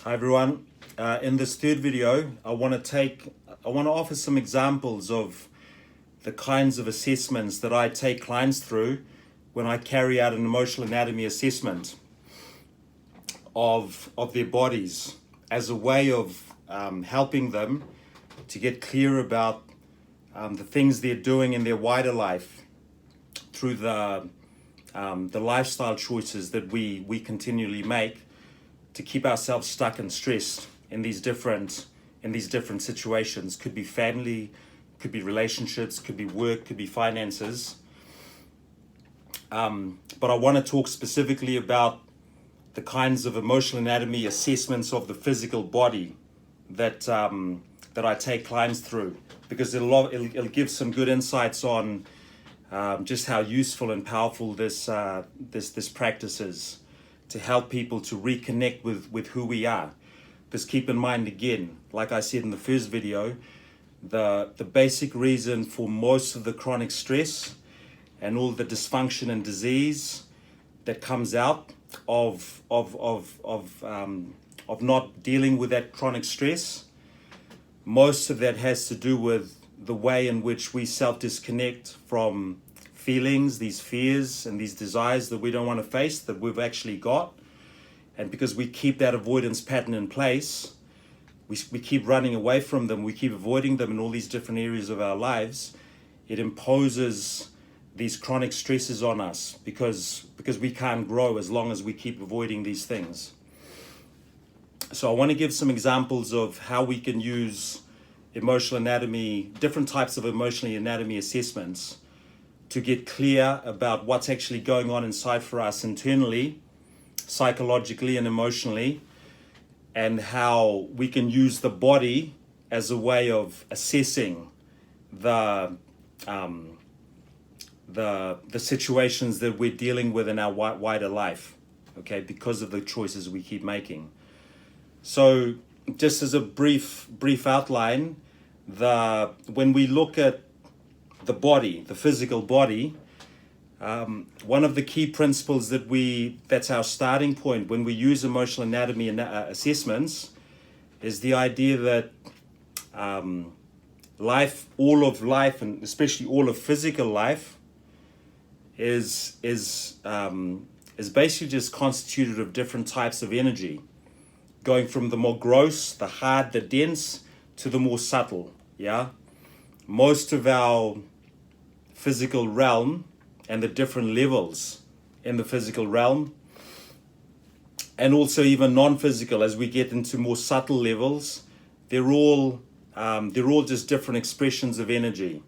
Hi everyone. In this third video, I want to offer some examples of the kinds of assessments that I take clients through when I carry out an emotional anatomy assessment of their bodies as a way of helping them to get clear about the things they're doing in their wider life through the lifestyle choices that we continually make to keep ourselves stuck and stressed in these different situations. Could be family, could be relationships, could be work, could be finances. But I want to talk specifically about the kinds of emotional anatomy assessments of the physical body that I take clients through, because it'll give some good insights on just how useful and powerful this practice is to help people to reconnect with who we are. Because keep in mind, again, like I said in the first video, the basic reason for most of the chronic stress and all the dysfunction and disease that comes out of not dealing with that chronic stress, most of that has to do with the way in which we self-disconnect from feelings, these fears and these desires that we don't want to face, that we've actually got. And because we keep that avoidance pattern in place, we keep running away from them, we keep avoiding them in all these different areas of our lives, it imposes these chronic stresses on us because we can't grow as long as we keep avoiding these things. So I want to give some examples of how we can use emotional anatomy, different types of emotional anatomy assessments, to get clear about what's actually going on inside for us internally, psychologically and emotionally, and how we can use the body as a way of assessing the situations that we're dealing with in our wider life, okay, because of the choices we keep making. So just as a brief outline, when we look at the body, the physical body, one of the key principles that's our starting point when we use emotional anatomy assessments is the idea that all of life, and especially all of physical life, is basically just constituted of different types of energy, going from the more gross, the hard, the dense, to the more subtle. Yeah, most of our physical realm and the different levels in the physical realm, and also even non-physical, as we get into more subtle levels, they're all just different expressions of energy.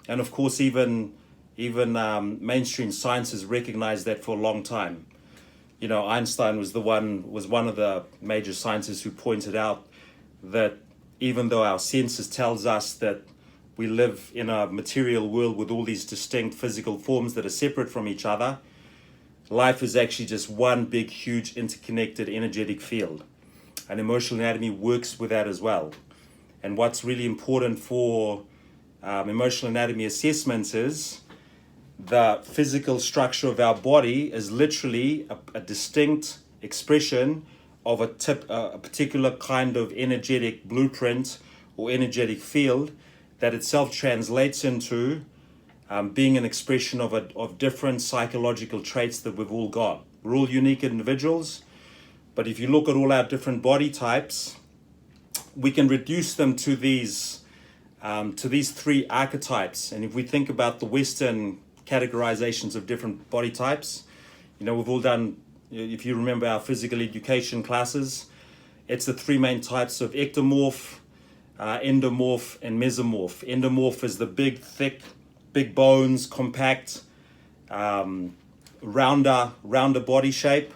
And of course, even mainstream science has recognized that for a long time. You know, Einstein was one of the major scientists who pointed out that even though our senses tells us that we live in a material world with all these distinct physical forms that are separate from each other, life is actually just one big, huge, interconnected, energetic field. And emotional anatomy works with that as well. And what's really important for emotional anatomy assessments is the physical structure of our body is literally a distinct expression of a particular kind of energetic blueprint or energetic field that itself translates into being an expression of different psychological traits that we've all got. We're all unique individuals, but if you look at all our different body types, we can reduce them to these three archetypes. And if we think about the Western categorizations of different body types, you know, we've all done, if you remember our physical education classes, it's the three main types of ectomorph, endomorph, and mesomorph. Endomorph is the big, thick, big bones, compact, rounder body shape.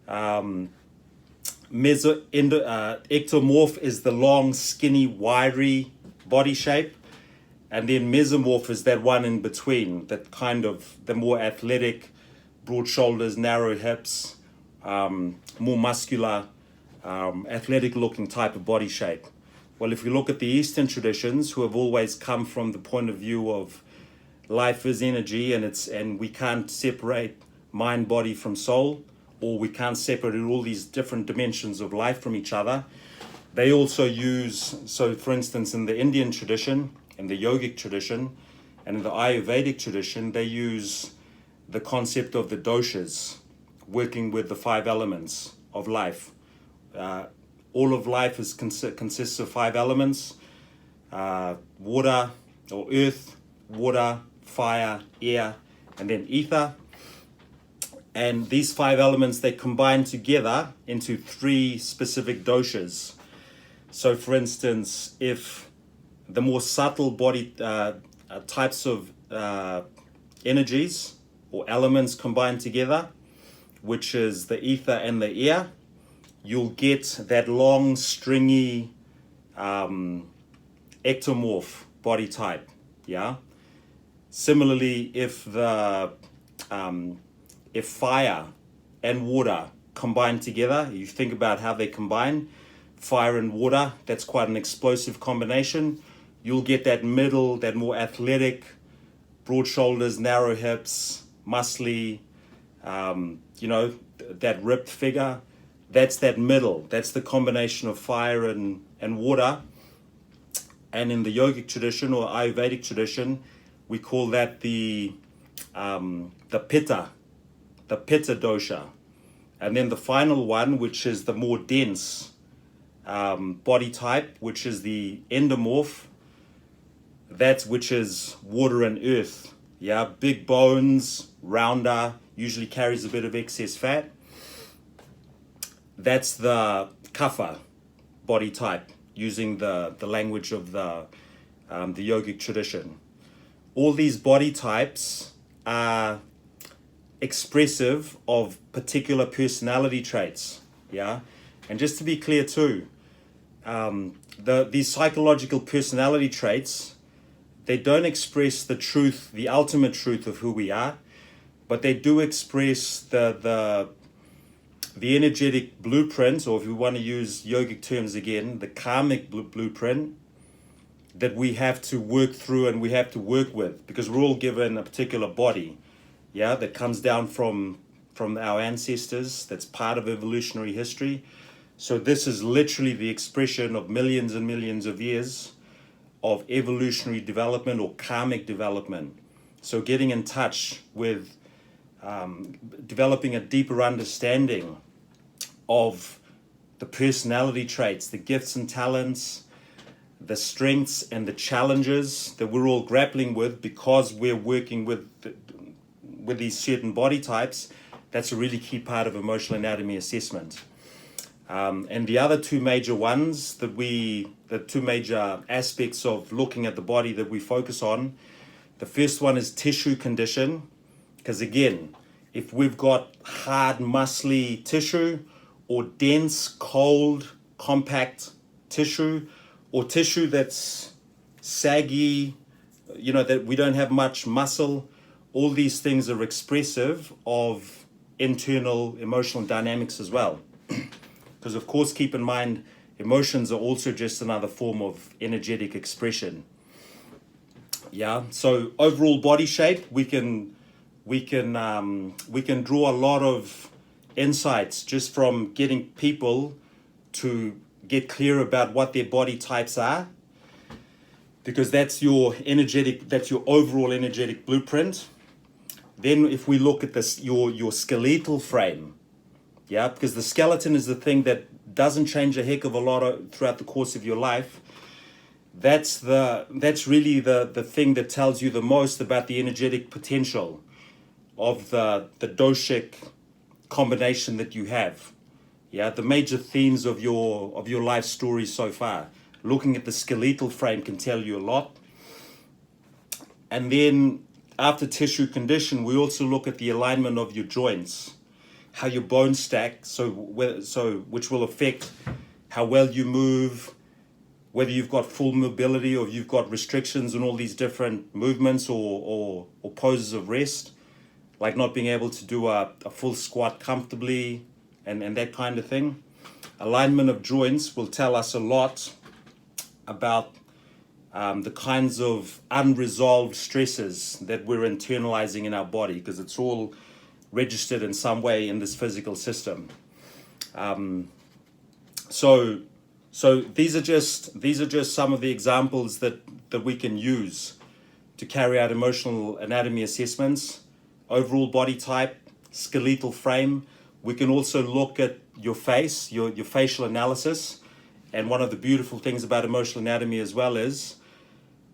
Ectomorph is the long, skinny, wiry body shape. And then mesomorph is that one in between, that kind of the more athletic, broad shoulders, narrow hips, more muscular, athletic looking type of body shape. Well, if you look at the Eastern traditions, who have always come from the point of view of life is energy, and we can't separate mind, body from soul, or we can't separate all these different dimensions of life from each other. They also use, so for instance, in the Indian tradition, in the yogic tradition, and in the Ayurvedic tradition, they use the concept of the doshas, working with the 5 elements of life. All of life consists of 5 elements: water or earth, water, fire, air, and then ether. And these 5 elements, they combine together into 3 specific doshas. So for instance, if the more subtle body types of energies or elements combine together, which is the ether and the air, you'll get that long, stringy ectomorph body type. Yeah. Similarly, if fire and water combine together, you think about how they combine. Fire and water, that's quite an explosive combination. You'll get that middle, that more athletic, broad shoulders, narrow hips, muscly, that ripped figure. That's that middle. That's the combination of fire and water. And in the yogic tradition or Ayurvedic tradition, we call that the pitta dosha. And then the final one, which is the more dense body type, which is the endomorph, which is water and earth. Yeah, big bones, rounder, usually carries a bit of excess fat. That's the kapha body type, using the language of the yogic tradition. All these body types are expressive of particular personality traits. Yeah, and just to be clear too, these psychological personality traits, they don't express the truth, the ultimate truth of who we are, but they do express the energetic blueprint, or if we want to use yogic terms again, the karmic blueprint that we have to work through and we have to work with, because we're all given a particular body, yeah, that comes down from our ancestors, that's part of evolutionary history. So this is literally the expression of millions and millions of years of evolutionary development or karmic development. So getting in touch with developing a deeper understanding of the personality traits, the gifts and talents, the strengths and the challenges that we're all grappling with because we're working with these certain body types, that's a really key part of emotional anatomy assessment. And the other 2 major ones the 2 major aspects of looking at the body that we focus on, the first one is tissue condition, because again, if we've got hard, muscly tissue, or dense, cold, compact tissue, or tissue that's saggy, that we don't have much muscle, all these things are expressive of internal emotional dynamics as well. Because of course, keep in mind, emotions are also just another form of energetic expression. Yeah. So overall body shape, we can draw a lot of insights just from getting people to get clear about what their body types are, because that's your overall energetic blueprint. Then if we look at this, your skeletal frame, yeah, because the skeleton is the thing that doesn't change a heck of a lot throughout the course of your life. That's really the thing that tells you the most about the energetic potential of the doshic combination that you have. Yeah, the major themes of your life story so far. Looking at the skeletal frame can tell you a lot. And then after tissue condition, we also look at the alignment of your joints, how your bones stack, which will affect how well you move, whether you've got full mobility or you've got restrictions on all these different movements or poses of rest, like not being able to do a full squat comfortably and that kind of thing. Alignment of joints will tell us a lot about the kinds of unresolved stresses that we're internalizing in our body, because it's all registered in some way in this physical system. So these are just some of the examples that we can use to carry out emotional anatomy assessments. Overall body type, skeletal frame. We can also look at your face, your facial analysis. And one of the beautiful things about emotional anatomy as well is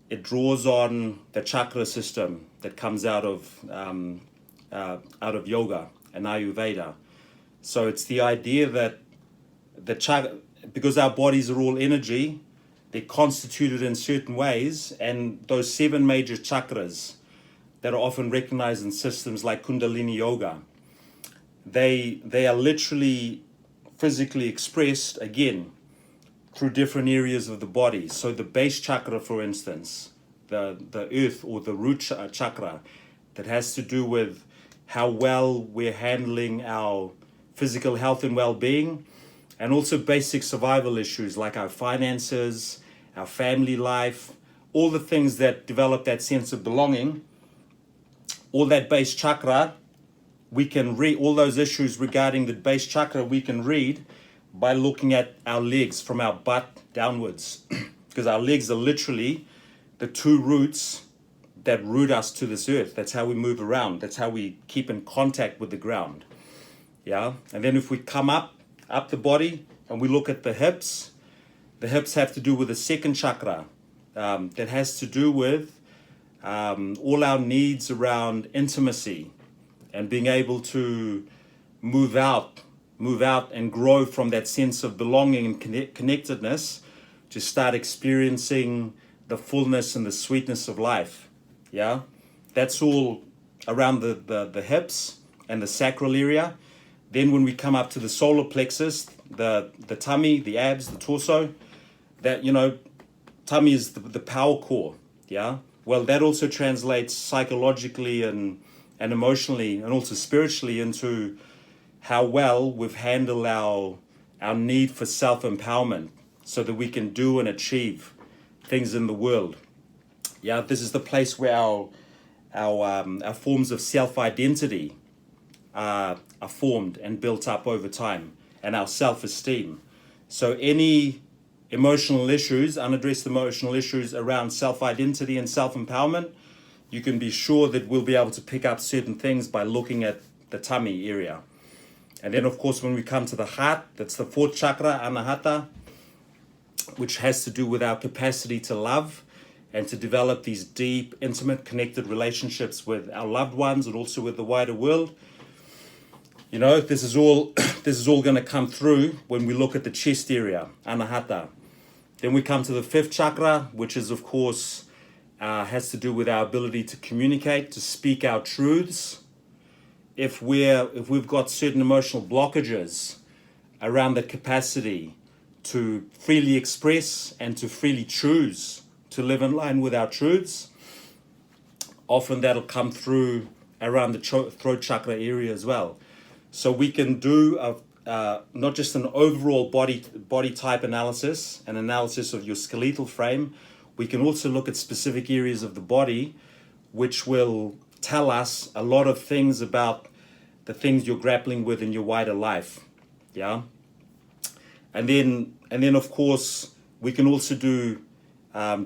it draws on the chakra system that comes out of yoga and Ayurveda. So it's the idea that because our bodies are all energy, they're constituted in certain ways, and those 7 major chakras that are often recognized in systems like Kundalini Yoga, they are literally physically expressed again through different areas of the body. So the base chakra, for instance, the earth or the root chakra, that has to do with how well we're handling our physical health and well-being, and also basic survival issues like our finances, our family life, all the things that develop that sense of belonging. All that base chakra, we can read, all those issues regarding the base chakra, we can read by looking at our legs from our butt downwards. Because our legs are literally the 2 roots that root us to this earth. That's how we move around. That's how we keep in contact with the ground. Yeah. And then if we come up the body and we look at the hips have to do with the 2nd chakra. That has to do with all our needs around intimacy and being able to move out and grow from that sense of belonging and connectedness to start experiencing the fullness and the sweetness of life. Yeah, that's all around the hips and the sacral area. Then when we come up to the solar plexus, the tummy, the abs, the torso, that, tummy is the power core. Yeah, well, that also translates psychologically and emotionally and also spiritually into how well we've handled our need for self-empowerment so that we can do and achieve things in the world. Yeah, this is the place where our forms of self-identity are formed and built up over time, and our self-esteem. So any emotional issues, unaddressed emotional issues around self-identity and self-empowerment, you can be sure that we'll be able to pick up certain things by looking at the tummy area. And then, of course, when we come to the heart, that's the 4th chakra, Anahata, which has to do with our capacity to love and to develop these deep, intimate, connected relationships with our loved ones and also with the wider world. This is all going to come through when we look at the chest area, Anahata. Then we come to the 5th chakra, which is, of course, has to do with our ability to communicate, to speak our truths. If we've got certain emotional blockages around the capacity to freely express and to freely choose to live in line with our truths, often that'll come through around the throat chakra area as well. So we can do not just an overall body type analysis, an analysis of your skeletal frame. We can also look at specific areas of the body which will tell us a lot of things about the things you're grappling with in your wider life. Yeah. And then of course we can also do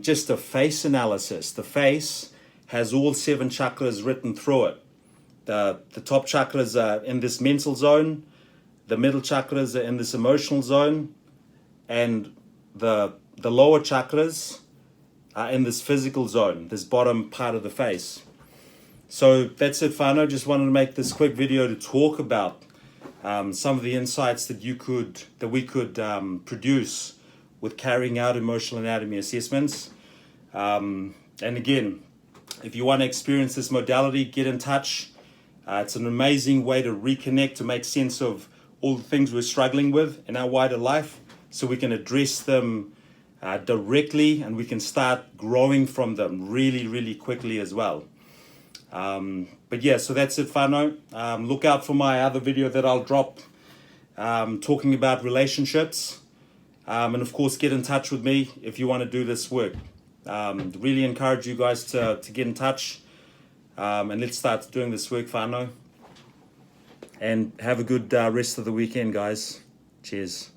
just a face analysis. The face has all 7 chakras written through it. The top chakras are in this mental zone, the middle chakras are in this emotional zone, and the lower chakras are in this physical zone, this bottom part of the face. So that's it, whānau. Just wanted to make this quick video to talk about some of the insights that we could produce with carrying out emotional anatomy assessments. And again, if you want to experience this modality, get in touch. It's an amazing way to reconnect, to make sense of all the things we're struggling with in our wider life, so we can address them directly and we can start growing from them really, really quickly as well. But yeah, so that's it, whānau. Look out for my other video that I'll drop talking about relationships. And of course, get in touch with me if you want to do this work. Really encourage you guys to get in touch. And let's start doing this work, whānau. And have a good rest of the weekend, guys. Cheers.